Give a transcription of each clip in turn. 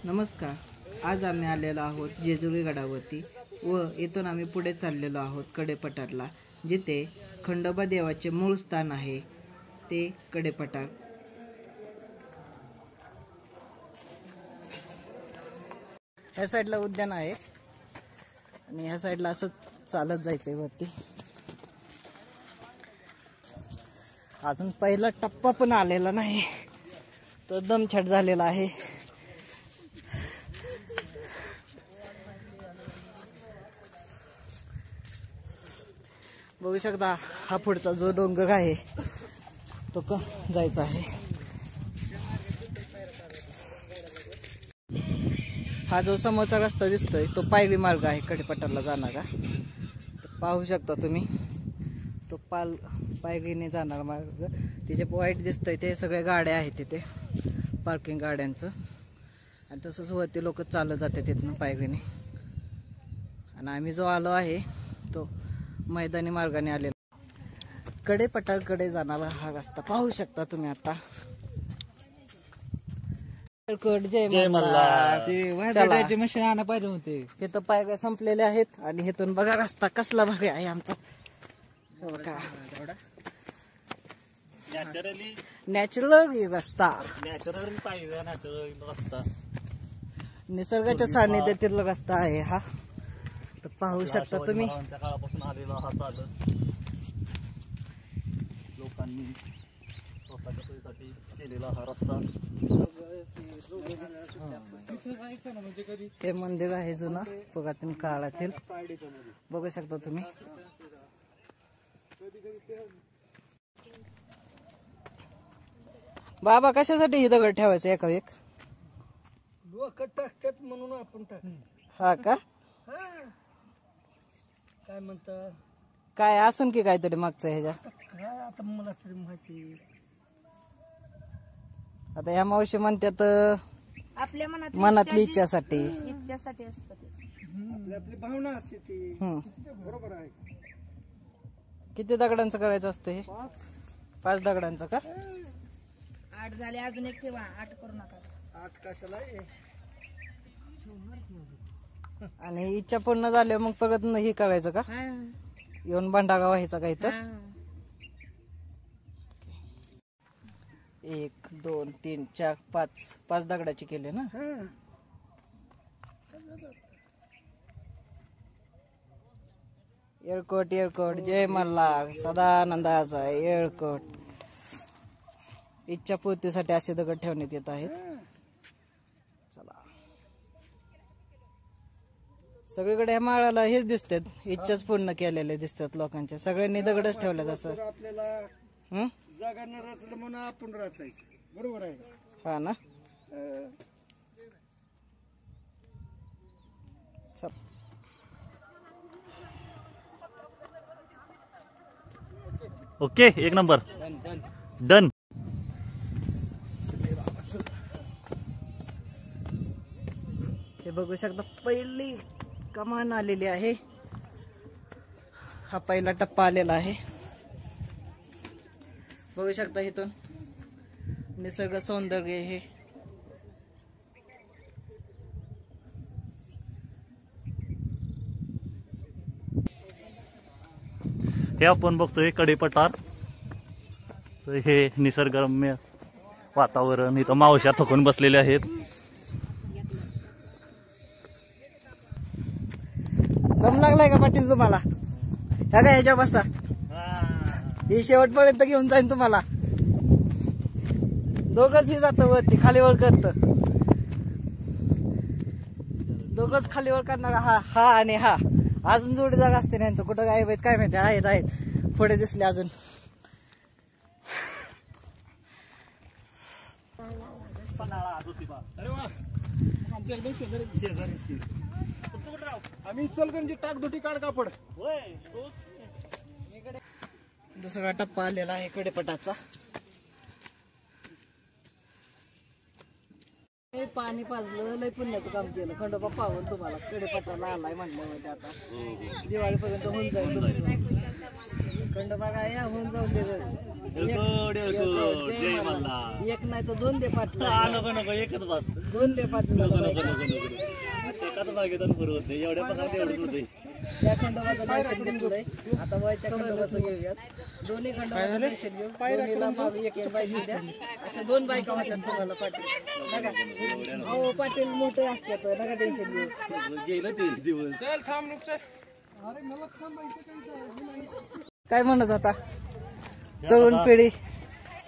नमस्कार. आज आम्ही आलेलो आहोत जेजुरी गडावरती व येथून आम्ही पुढे चाललेलो आहोत कडेपठारला, जिथे खंडोबा देवाचे मूळ स्थान आहे ते कडेपठार. ह्या साईडला उद्यान आहे आणि ह्या साईडला असं चालत जायचंय वरती. अजून पहिला टप्पा पण आलेला नाही, तो दमछट झालेला आहे. बघू शकता हा पुढचा जो डोंगर आहे तो जायचा आहे. हा जो समोरचा रस्ता दिसतोय तो पायरी मार्ग आहे कडेपठारला जाणारा. पाहू शकता तुम्ही तो पायरीने जाणारा मार्ग. तिचे वाईट दिसतंय ते सगळ्या गाड्या आहेत तिथे, पार्किंग गाड्यांचं. आणि तसंच वरती लोक चालत जाते तिथनं पायरीने. आणि आम्ही जो आलो आहे तो मैदानी मार्गाने आलेला. कडेपठारकडे जाणारा हा रस्ता पाहू शकता तुम्ही. आता जय मल्हार मशीन आणा पाहिजे होते. हे तर पायऱ्या संपलेले आहेत आणि हेतून बघा रस्ता कसला भारी आहे आमचा. नॅचरल रस्ता, निसर्गाच्या सानिध्यातील रस्ता आहे हा. तर पाहू शकता तुम्ही. काळापासून आलेला हा चालत लोकांनी स्वतःच्या सोयीसाठी केलेला हा रस्ता. हे मंदिर आहे जुना पुरातन काळातील, बघू शकता तुम्ही. बाबा कशासाठी ही दगड ठेवायचं एका एक टाकतात म्हणून आपण टाक. हा का? काय म्हणता काय असून की काहीतरी मागचं ह्याच्या. काय आता मला तरी माहिती. आता ह्या मावशी म्हणतात आपल्या मनातली इच्छासाठी असतं. आपली भावना असते ती. बरोबर आहे. किती दगडांचं करायचं असतं हे? 5 दगडांचं का? 8 झाले, अजून एक ठेवा. 8 करू नका. 8 कशाला आहे? आणि इच्छा पूर्ण झाल्या मग परत हे करायचं का? येऊन भंडारा व्हायचा काही तर. 1 2 3 4 5 दगडाचे केले ना. येळकोट येळकोट जय मल्हार सदानंदाचा येळकोट. इच्छा पूर्तीसाठी असे दगड ठेवण्यात येत आहेत. चला, सगळीकडे ह्या माळाला हेच दिसतात, इच्छाच पूर्ण केलेले दिसतात लोकांच्या. सगळ्यांनी दगडच ठेवले तसं. आपल्याला जागा न रचलं म्हणून आपण रचायचं. बरोबर आहे. हा ना. चल, ओके, एक नंबर. डन. हे बघू शकता पहिली कमान आलेली आहे. हा पहिला टप्पा आलेला आहे. बघू शकता इथून निसर्ग सौंदर्य हे. हे आपण बघतोय कडेपठार. हे निसर्गरम्य वातावरण. इथं मावश्या थकून बसलेल्या आहेत. दम लागलाय का पाटील तुम्हाला? ह्या काय ह्याच्या बसा, ही शेवटपर्यंत घेऊन जाईन तुम्हाला. दोघंच ही जातं वरती, खालीवर करत. दोघंच खालीवर करणार. हा आणि हा अजून जोडीदार असते ना यांचं. कुठं काय काय माहिती. आहेत पुढे दिसले अजून. अरे वा, आमच्या एकदम शेजारीच की. आम्ही चलगंजी टाक दुटी काढ कापड. दुसरा टप्पा आलेला आहे कडेपठारचा. पाणी पाजलं, लय पुण्याचं काम केलं. खंडोबा पाहून तुम्हाला कडेपठारला आलाय म्हटलं. आता दिवाळीपर्यंत होऊन जाईल. खंडोबा काय होऊन जाऊ दे रे. जय मल्हार. एक नाही तर दोन दे पाटला. नको नको एकच बस. दोन दे पाटला. एकाच बागेतून बरोबर नाही एवढ्या पगार तेवढंच होते. त्या खंडोबाचं दर्शन घेतलंय. आता वयच्या खंडोबाचं घेऊयात. दोन्ही खंडोबाचं दर्शन घेऊन दोन्हीला मागे एक एक बाईक द्या. अशा 2 बायका होत्या तुम्हाला पाटील. नका हो पाटील मोठे असतात नका टेन्शन घेऊ. गेलं ते दिवस. चल थांब नुकतं. काय म्हणत होता तरुण पिढी.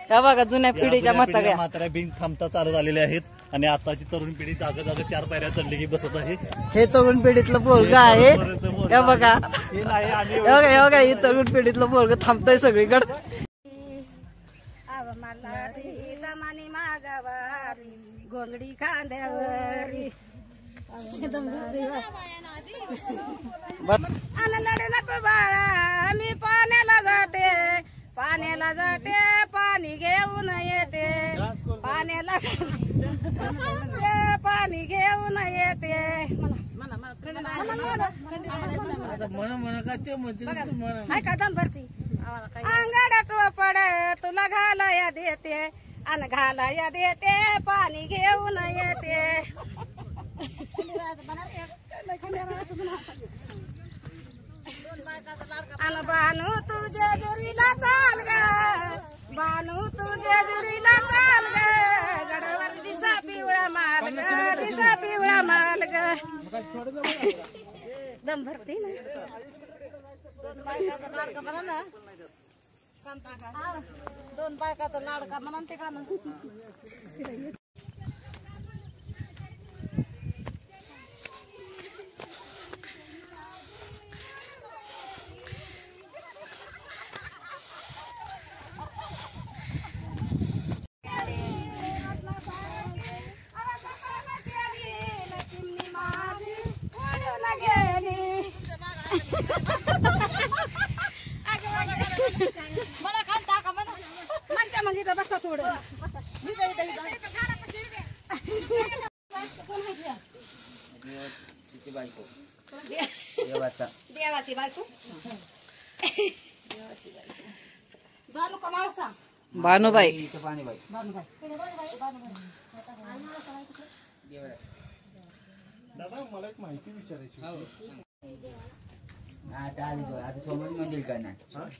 या बघा जुन्या पिढीच्या म्हाताऱ्या. म्हाताऱ्या बिन थांबता चालत आलेल्या आहेत आणि आताची तरुण पिढी जागा जागा 4 पायऱ्या चढली की बसत आहे. हे तरुण पिढीतलं पोरग आहे. हे बघा हे बघा हे तरुण पिढीतलं पोरग थांबतंय सगळीकडे. जमानी मागावारी गोंगडी खांद्यावरी लढे नको बाळा मी पाण्याला जाते पाणी घेऊन येते पाण्याला पाणी घेऊन येते. ऐका दम भरती अंगाडा टोपड तुला घालाया देते अन घालाया देते पाणी घेऊन येते. अन बानू तुझ्या जुरीला चाल ग बानू तुझ्या जुरीला चाल ग गडवर दिसा पिवळा माल ग दिसा पिवळा माल ग. दम भरती ना 2 बायकाचा लाडका म्हणा ना. 2 बायकाचा लाडका म्हणा ते का ना. मला खान टाका म्हणा म्हणते मग इथं बसा थोडं. देवाची बायको बानू का मावसा भानुबाई दादा मला एक माहिती विचारायची होती. आता सोमई मंदिर करणार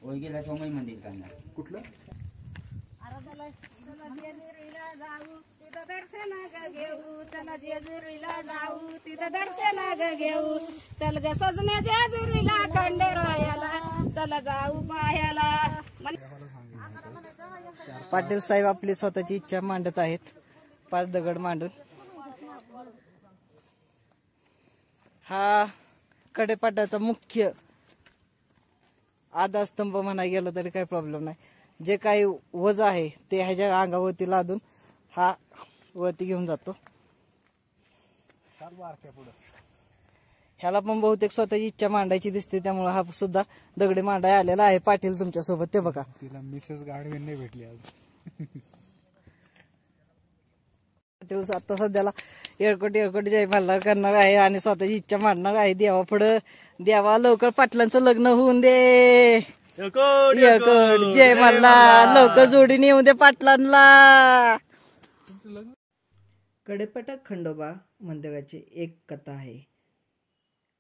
ओळखीला सोमई मंदिर करणार. कुठलं जेजुरीला जाऊ तिथं दर्शन ग घेऊ चला जेजुरीला जाऊ तिथं दर्शन ग घेऊ चल ग सजण्या जेजुरीला खंडेरायाला चला जाऊ पायाला. पाटील साहेब आपली स्वतःची इच्छा मांडत आहेत. 5 दगड मांडून हा कडेपाटाचा मुख्य आधारस्तंभ म्हणाय गेलं तरी काही प्रॉब्लेम नाही. जे काही वज आहे ते ह्याच्या अंगावरती लादून हा वरती घेऊन जातो. ह्याला पण बहुतेक स्वतःची इच्छा मांडायची दिसते त्यामुळे हा सुद्धा दगडे मांडाय आलेला आहे. पाटील तुमच्या सोबत ते बघा. तिला मिसेस गाडवेंनी भेटली आज. पाटील आता सध्याला एळकोट जय मल्हार करणार आहे आणि स्वतःची इच्छा मांडणार आहे देवा पुढं. देवा लवकर पाटलांचं लग्न होऊन दे. एळकोट जय मल्हार लवकर जोडीने येऊ दे पाटलांना. कडेपटाक खंडोबा मंदिराची एक कथा आहे.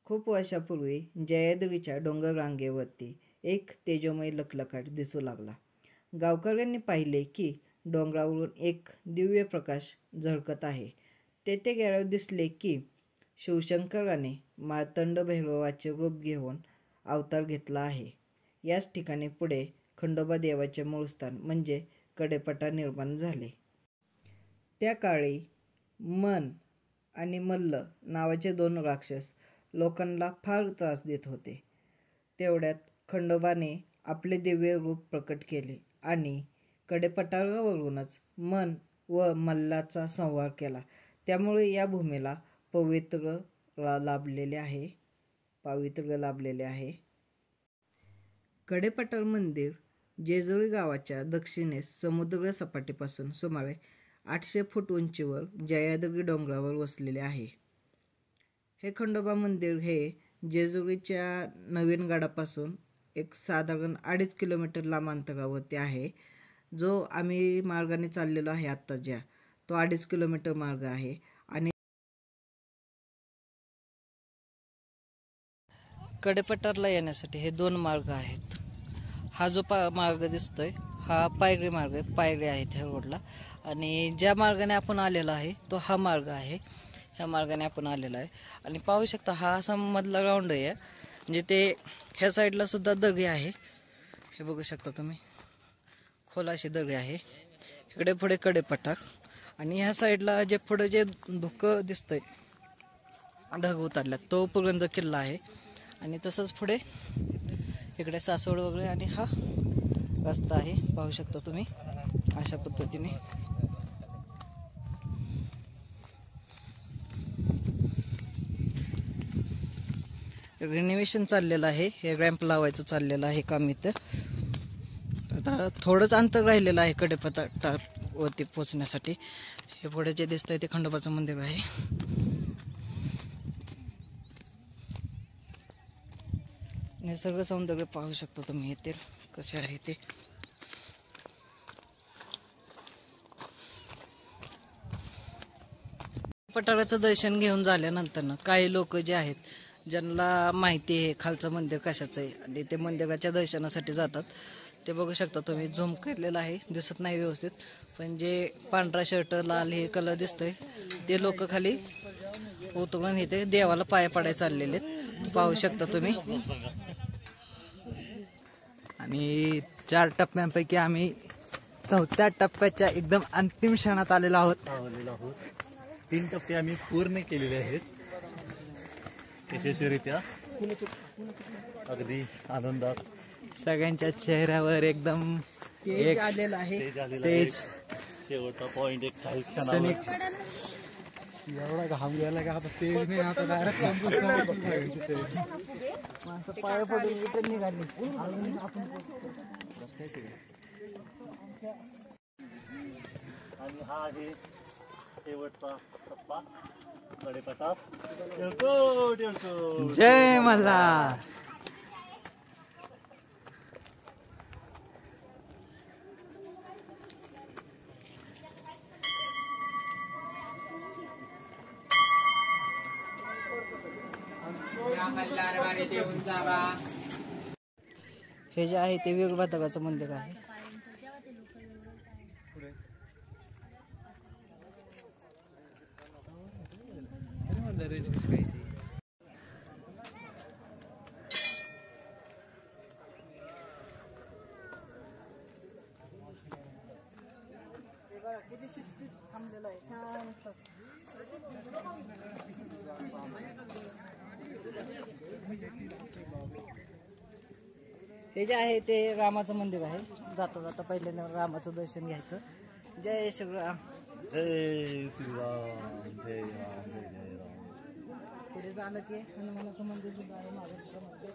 खूप वर्षापूर्वी जयादेवीच्या डोंगर रांगेवरती एक तेजोमय लखलखाट दिसू लागला. गावकऱ्यांनी पाहिले की डोंगरावरून एक दिव्य प्रकाश झळकत आहे. तेथे गेल्यावर दिसले की शिवशंकराने मार्तंड भैरवाचे रूप घेऊन अवतार घेतला आहे. याच ठिकाणी पुढे खंडोबा देवाचे मूळस्थान म्हणजे कडेपटा निर्माण झाले. त्या काळी मन आणि मल्ल नावाचे 2 राक्षस लोकांना फार त्रास देत होते. तेवढ्यात खंडोबाने आपले दिव्य रूप प्रकट केले आणि कडेपटावरूनच मन व मल्लाचा संहार केला. त्यामुळे या भूमीला पावित्र्य लाभलेले आहे. कडेपटार मंदिर जेजुरी गावाच्या दक्षिणेस समुद्र सपाटीपासून सुमारे 800 फूट उंचीवर जयादेवी डोंगरावर वसलेले आहे. हे खंडोबा मंदिर हे जेजुरीच्या नवीन गडापासून एक साधारण 2.5 किलोमीटर लांब अंतरावरती आहे. जो आम्ही मार्गाने चाललेलो आहे आत्ता ज्या, तो 2.5 किलोमीटर मार्ग आहे. आणि कडेपठारला येण्यासाठी हे 2 मार्ग आहेत. हा जो मार्ग दिसतोय हा पायरी मार्ग आहे, पायरी आहेत ह्या रोडला. आणि ज्या मार्गाने आपण आलेलो आहे तो हा मार्ग आहे. ह्या मार्गाने आपण आलेलो आहे आणि पाहू शकता हा असा मधला ग्राउंड आहे. म्हणजे ते ह्या साईडला सुद्धा दगडी आहे, हे बघू शकता तुम्ही, खोल अशी दगडी आहे. इकडे पुढे कडेपठार आणि ह्या साईडला जे पुढे जे धुकं दिसतंय ढग उतरल्यात तो पुरंद किल्ला आहे. आणि तसंच पुढे इकडे सासवड वगैरे आणि हा रस्ता आहे, पाहू शकता तुम्ही अशा पद्धतीने. रिनोव्हेशन चाललेलं आहे, हे रॅम्प लावायचं चाललेलं आहे काम इथं. आता थोडंच अंतर राहिलेलं आहे कडेपठारवरती पोचण्यासाठी. हे पुढे जे दिसतंय ते खंडोबाचं मंदिर आहे. निसर्ग सौंदर्य पाहू शकता तुम्ही येथे कसे आहे ते. पठाराचं दर्शन घेऊन झाल्यानंतर ना काही लोक जे आहेत ज्यांना माहिती आहे खालचं मंदिर कशाचं आहे आणि ते मंदिराच्या दर्शनासाठी जातात. ते बघू शकता तुम्ही, झूम केलेलं आहे, दिसत नाही व्यवस्थित, पण जे पांढरा शर्ट लाल हे कलर दिसतोय ते लोक खाली उतरून इथे देवाला पाया पडायला चाललेले पाहू शकता तुम्ही. आणि 4 टप्प्यांपैकी आम्ही 4थ्या टप्प्याच्या एकदम अंतिम क्षणात आलेलो आहोत. 3 टप्पे आम्ही पूर्ण केलेले आहेत यशस्वीरित्या. अगदी आनंदात सगळ्यांच्या चेहऱ्यावर एकदम तेज आलेलं आहे. तेज. शेवटचा पॉइंट एक काही क्षणावर एवढा घाम गेला का आता तेज नाही, आता डायरेक्ट समजून माणसं पाया पडून इथे निघाली. आणि हा आहे शेवटचा टप्पा कडेपठार. टिळको टिळको. जय मल्हार. हे जे आहे ते वीरभद्राचं मंदिर आहे. हे जे आहे ते रामाचं मंदिर आहे. जाता जाता पहिल्यांदा रामाचं दर्शन घ्यायचं. जय श्रीराम. जय श्रीराम. जय राम. जय जय राम. पुढे झालं की हनुमानाचं मंदिर सुद्धा आहे महाराष्ट्र मंदिर.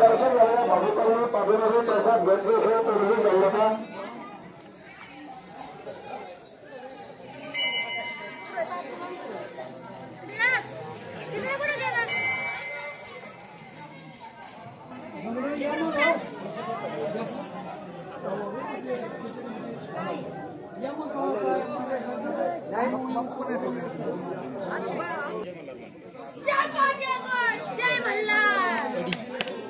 दर्शन झालं भाविकांनी पाठीमध्ये प्रसाद घेतले तोडून झालं का जय मल्हार.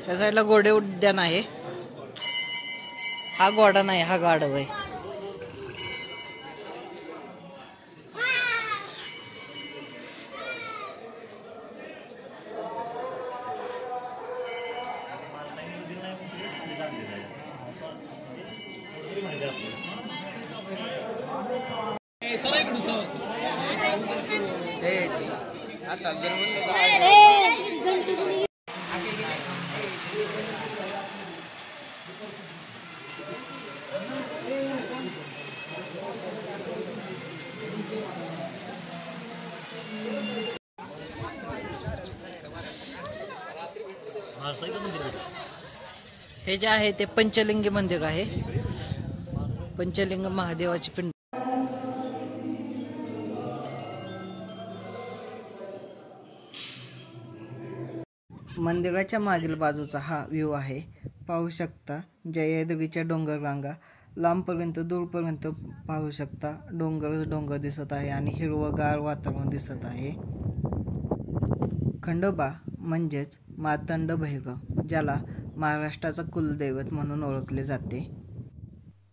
त्या साईडला घोडे उद्यान आहे. हा घोडा नाही, हा गाढव आहे. हे जे आहे ते पंचलिंगी मंदिर आहे. पंचलिंग महादेवाची पिंड. मंदिराच्या मागील बाजूचा हा व्ह्यू आहे. पाहू शकता जयदेवीच्या डोंगर रांगा लांबपर्यंत दूरपर्यंत पाहू शकता. डोंगर दिसत आहे आणि हिरवगार वातावरण दिसत आहे. खंडोबा म्हणजेच मार्तंड भैरव, ज्याला महाराष्ट्राचा कुलदैवत म्हणून ओळखले जाते.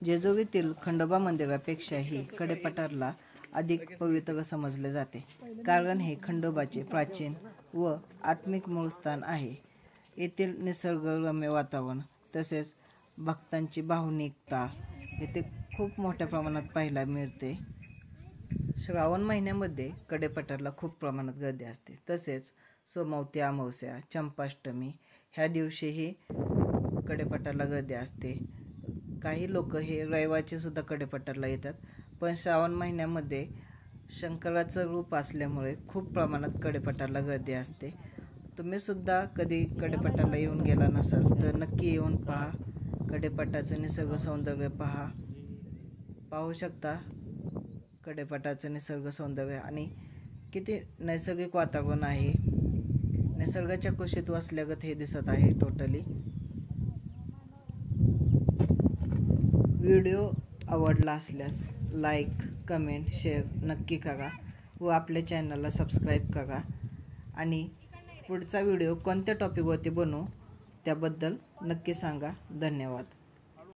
जेजुरीतील खंडोबा मंदिरापेक्षाही कडेपठारला अधिक पवित्र समजले जाते, कारण हे खंडोबाचे प्राचीन व आत्मिक मूळस्थान आहे. येथील निसर्गरम्य वातावरण तसेच भक्तांची भावनिकता येथे खूप मोठ्या प्रमाणात पाहायला मिळते. श्रावण महिन्यामध्ये कडेपठारला खूप प्रमाणात गर्दी असते. तसेच सोमवती अमावस्या, चंपाष्टमी ह्या दिवशीही कडेपठारला गर्दी असते. काही लोक हे रविवारचे सुद्धा कडेपठारला येतात. पण श्रावण महिन्यामध्ये शंकराचं रूप असल्यामुळे खूप प्रमाणात कडेपठारला गर्दी असते. तुम्ही सुद्धा कधी कडेपठारला येऊन गेला नसाल तर नक्की येऊन पहा. कडेपठारचं निसर्ग सौंदर्य पाहू शकता. कडेपठारचं निसर्ग सौंदर्य आणि किती नैसर्गिक वातावरण आहे. निसर्गाच्या कुशीत वसल्यागत हे दिसत आहे टोटली. व्हिडिओ आवडला असल्यास लाईक, कमेंट, शेअर नक्की करा व आपल्या चॅनलला सबस्क्राईब करा. आणि पुढचा व्हिडिओ कोणत्या टॉपिकवरती बनवू त्याबद्दल नक्की सांगा. धन्यवाद.